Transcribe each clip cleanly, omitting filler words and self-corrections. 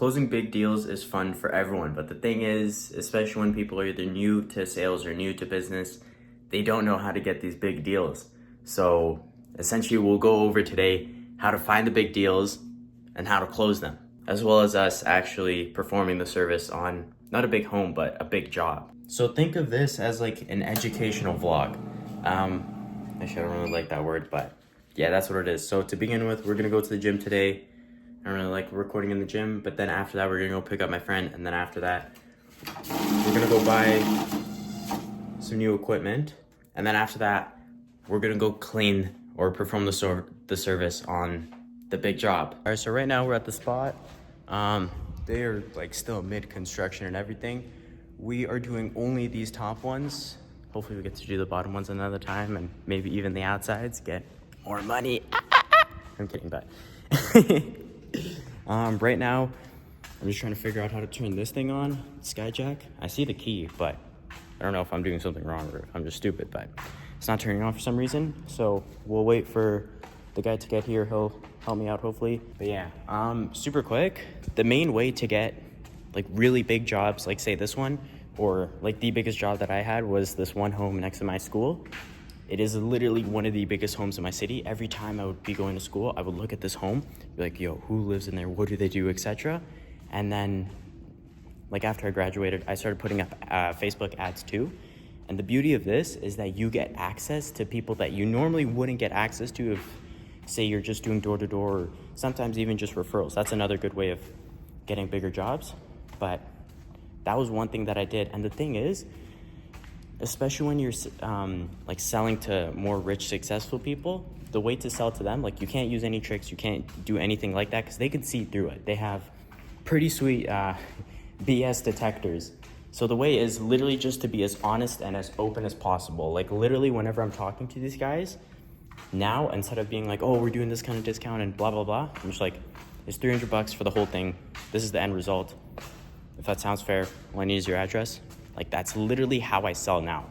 Closing big deals is fun for everyone, but the thing is, especially when people are either new to sales or new to business, they don't know how to get these big deals. So essentially we'll go over today how to find the big deals and how to close them, as well as us actually performing the service on not a big home, but a big job. So think of this as like an educational vlog. Actually, I don't really like that word, but yeah, that's what it is. So to begin with, we're gonna go to the gym today. I don't really like recording in the gym, but then after that, we're gonna go pick up my friend, and then after that, we're gonna go buy some new equipment, and then after that, we're gonna go clean or perform the service on the big job. All right, so right now we're at the spot. They are like still mid-construction and everything. We are doing only these top ones. Hopefully we get to do the bottom ones another time, and maybe even the outsides, get more money. I'm kidding, but right now I'm just trying to figure out how to turn this thing on, Skyjack. I see the key, but I don't know if I'm doing something wrong or if I'm just stupid, but it's not turning on for some reason. So we'll wait for the guy to get here. He'll help me out hopefully. But yeah, super quick. The main way to get like really big jobs, like say this one, or like the biggest job that I had was this one home next to my school. It is literally one of the biggest homes in my city. Every time I would be going to school, I would look at this home, be like, yo, who lives in there? What do they do, etc. And then like after I graduated, I started putting up Facebook ads too. And the beauty of this is that you get access to people that you normally wouldn't get access to if, say, you're just doing door-to-door, or sometimes even just referrals. That's another good way of getting bigger jobs. But that was one thing that I did. And the thing is, especially when you're like selling to more rich, successful people, the way to sell to them, like you can't use any tricks, you can't do anything like that because they can see through it. They have pretty sweet BS detectors. So the way is literally just to be as honest and as open as possible. Like literally whenever I'm talking to these guys, now instead of being like, oh, we're doing this kind of discount and blah, blah, blah, I'm just like, it's $300 for the whole thing. This is the end result. If that sounds fair, all I need is your address. Like that's literally how I sell now.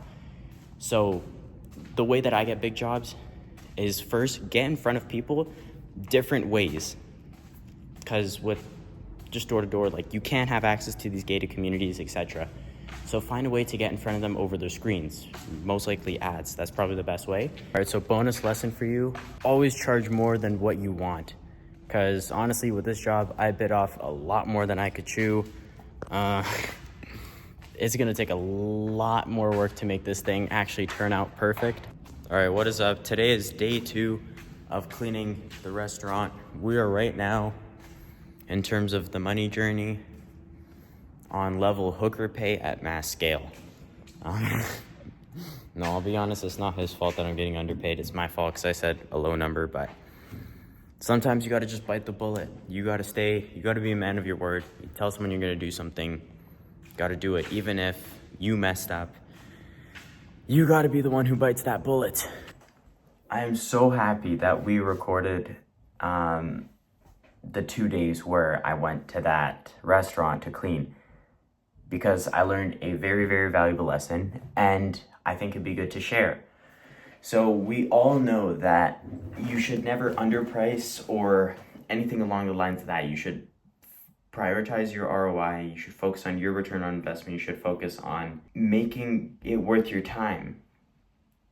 So the way that I get big jobs is first get in front of people different ways. Because with just door to door, like you can't have access to these gated communities, etc. So find a way to get in front of them over their screens, most likely ads. That's probably the best way. All right, so bonus lesson for you, always charge more than what you want. Because honestly, with this job, I bit off a lot more than I could chew. It's gonna take a lot more work to make this thing actually turn out perfect. All right, what is up? Today is day 2 of cleaning the restaurant. We are right now, in terms of the money journey, on level hooker pay at mass scale. No, I'll be honest, it's not his fault that I'm getting underpaid. It's my fault because I said a low number, but sometimes you gotta just bite the bullet. You gotta be a man of your word. You tell someone you're gonna do something, gotta do it. Even if you messed up, you gotta be the one who bites that bullet. I am so happy that we recorded the 2 days where I went to that restaurant to clean, because I learned a very, very valuable lesson, and I think it'd be good to share. So we all know that you should never underprice or anything along the lines of that. You should prioritize your ROI. You should focus on your return on investment. You should focus on making it worth your time.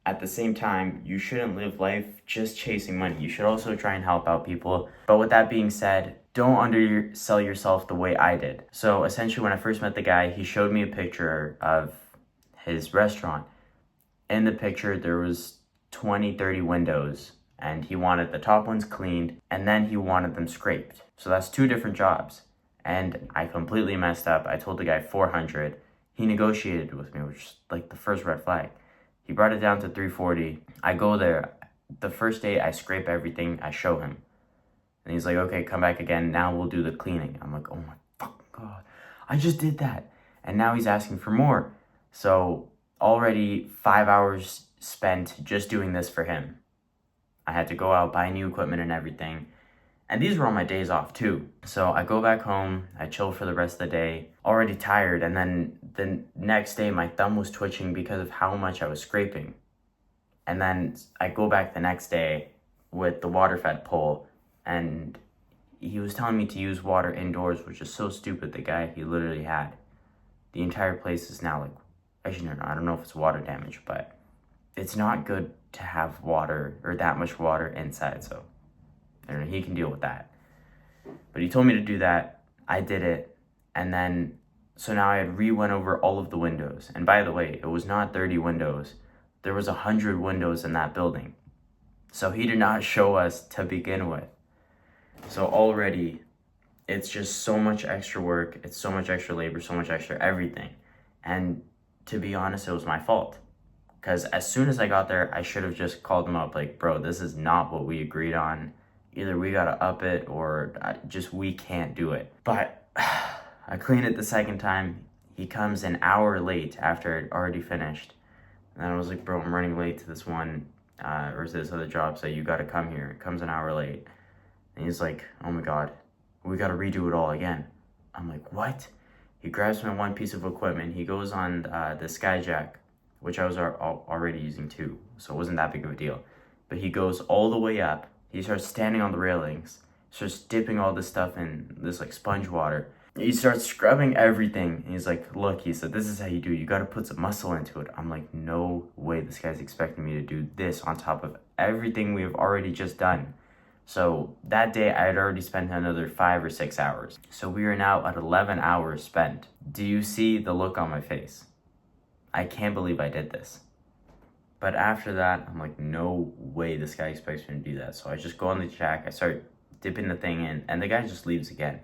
At the same time, you shouldn't live life just chasing money. You should also try and help out people. But with that being said, don't undersell yourself the way I did. So essentially, when I first met the guy, he showed me a picture of his restaurant. In the picture, there was 20, 30 windows, and he wanted the top ones cleaned, and then he wanted them scraped. So that's 2 different jobs. And I completely messed up. I told the guy 400. He negotiated with me, which is like the first red flag. He brought it down to 340. I go there. The first day I scrape everything, I show him. And he's like, okay, come back again. Now we'll do the cleaning. I'm like, oh my fucking God. I just did that. And now he's asking for more. So already 5 hours spent just doing this for him. I had to go out, buy new equipment and everything. And these were on my days off too. So I go back home, I chill for the rest of the day, already tired. And then the next day, my thumb was twitching because of how much I was scraping. And then I go back the next day with the water fed pole, and he was telling me to use water indoors, which is so stupid. The guy, he literally had the entire place is now like, actually, no, I don't know if it's water damage, but it's not good to have water or that much water inside. So I don't know, he can deal with that. But he told me to do that. I did it. And then, so now I had went over all of the windows. And by the way, it was not 30 windows. There was 100 windows in that building. So he did not show us to begin with. So already, it's just so much extra work. It's so much extra labor, so much extra everything. And to be honest, it was my fault. Because as soon as I got there, I should have just called him up like, bro, this is not what we agreed on. Either we gotta up it or we can't do it. But I cleaned it the second time. He comes an hour late after I'd already finished. And I was like, bro, I'm running late to this one, or to this other job, so you gotta come here. It comes an hour late. And he's like, oh my God, we gotta redo it all again. I'm like, what? He grabs my one piece of equipment. He goes on the Skyjack, which I was already using too, so it wasn't that big of a deal. But he goes all the way up. He starts standing on the railings, starts dipping all this stuff in this like sponge water. He starts scrubbing everything. And he's like, look, he said, this is how you do it. You got to put some muscle into it. I'm like, no way this guy's expecting me to do this on top of everything we have already just done. So that day I had already spent another 5 or 6 hours. So we are now at 11 hours spent. Do you see the look on my face? I can't believe I did this. But after that, I'm like, no way this guy expects me to do that. So I just go on the jack, I start dipping the thing in, and the guy just leaves again.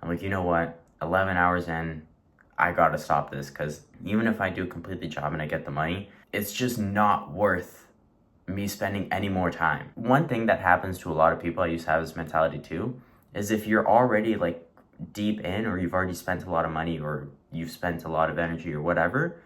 I'm like, you know what? 11 hours in, I gotta stop this, because even if I do complete the job and I get the money, it's just not worth me spending any more time. One thing that happens to a lot of people, I used to have this mentality too, is if you're already like deep in, or you've already spent a lot of money, or you've spent a lot of energy or whatever,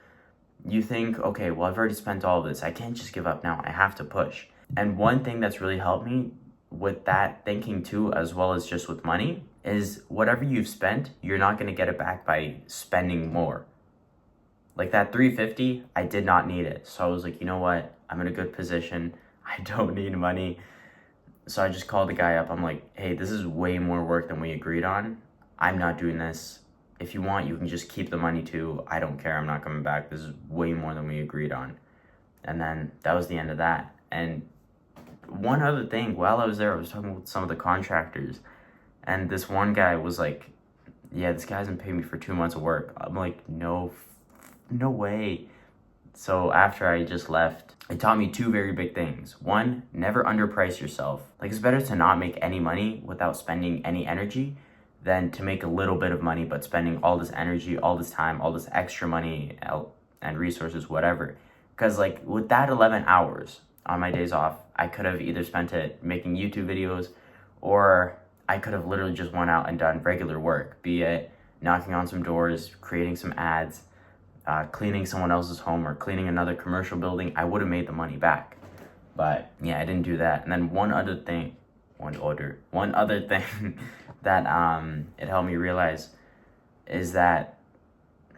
you think, okay, well, I've already spent all of this. I can't just give up now. I have to push. And one thing that's really helped me with that thinking too, as well as just with money, is whatever you've spent, you're not going to get it back by spending more. Like that $350, I did not need it. So I was like, you know what? I'm in a good position. I don't need money. So I just called the guy up. I'm like, hey, this is way more work than we agreed on. I'm not doing this. If you want, you can just keep the money too. I don't care. I'm not coming back. This is way more than we agreed on. And then that was the end of that. And one other thing, while I was there, I was talking with some of the contractors. And this one guy was like, yeah, this guy hasn't paid me for 2 months of work. I'm like, no way. So after I just left, it taught me 2 very big things. One, never underprice yourself. Like, it's better to not make any money without spending any energy than to make a little bit of money but spending all this energy, all this time, all this extra money and resources, whatever. Because like with that 11 hours on my days off, I could have either spent it making YouTube videos, or I could have literally just went out and done regular work, be it knocking on some doors, creating some ads, cleaning someone else's home, or cleaning another commercial building. I would have made the money back. But yeah, I didn't do that. And then one other thing that it helped me realize is that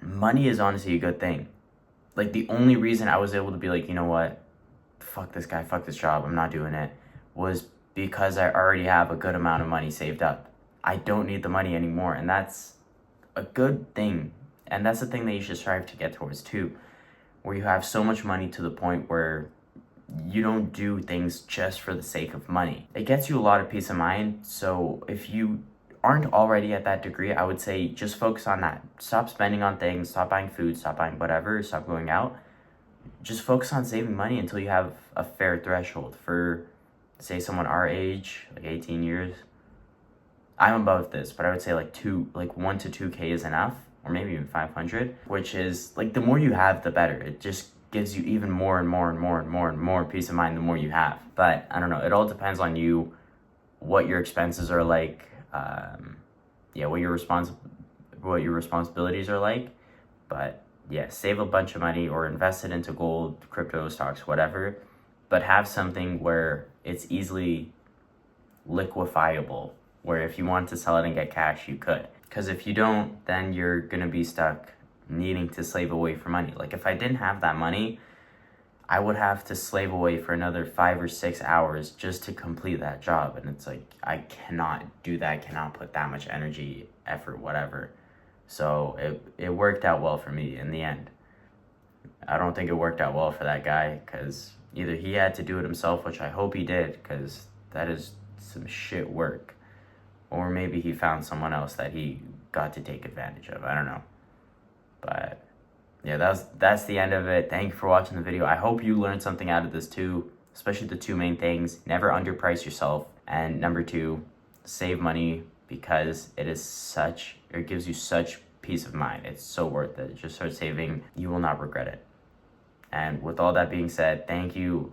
money is honestly a good thing. Like, the only reason I was able to be like, you know what, fuck this guy, fuck this job, I'm not doing it, was because I already have a good amount of money saved up. I don't need the money anymore, and that's a good thing. And that's the thing that you should strive to get towards too, where you have so much money to the point where you don't do things just for the sake of money. It gets you a lot of peace of mind. So if you aren't already at that degree, I would say just focus on that. Stop spending on things, stop buying food, stop buying whatever, stop going out. Just focus on saving money until you have a fair threshold. For, say, someone our age, like 18 years, I'm above this, but I would say like 1 to 2K is enough, or maybe even 500, which is like, the more you have, the better. It just gives you even more and more and more and more and more peace of mind the more you have. But I don't know, it all depends on you, what your expenses are like, what your responsibilities are like. But yeah, save a bunch of money or invest it into gold, crypto, stocks, whatever, but have something where it's easily liquefiable, where if you want to sell it and get cash, you could. Because if you don't, then you're gonna be stuck needing to save away for money. Like, if I didn't have that money, I would have to slave away for another 5 or 6 hours just to complete that job. And it's like, I cannot do that, I cannot put that much energy, effort, whatever. So it worked out well for me in the end. I don't think it worked out well for that guy, because either he had to do it himself, which I hope he did, because that is some shit work, or maybe he found someone else that he got to take advantage of. I don't know. But yeah, that's the end of it. Thank you for watching the video. I hope you learned something out of this too, especially the 2 main things. Never underprice yourself, and number 2, save money, because it gives you such peace of mind. It's so worth it. Just start saving. You will not regret it. And with all that being said, thank you.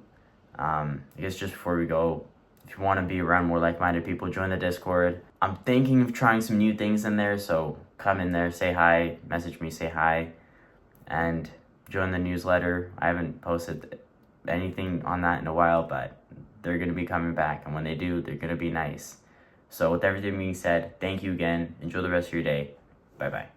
I guess just before we go, if you want to be around more like-minded people, join the Discord. I'm thinking of trying some new things in there, so come in there, say hi, message me, say hi, and join the newsletter. I haven't posted anything on that in a while, but they're going to be coming back, and when they do, they're going to be nice. So with everything being said, thank you again. Enjoy the rest of your day. Bye-bye.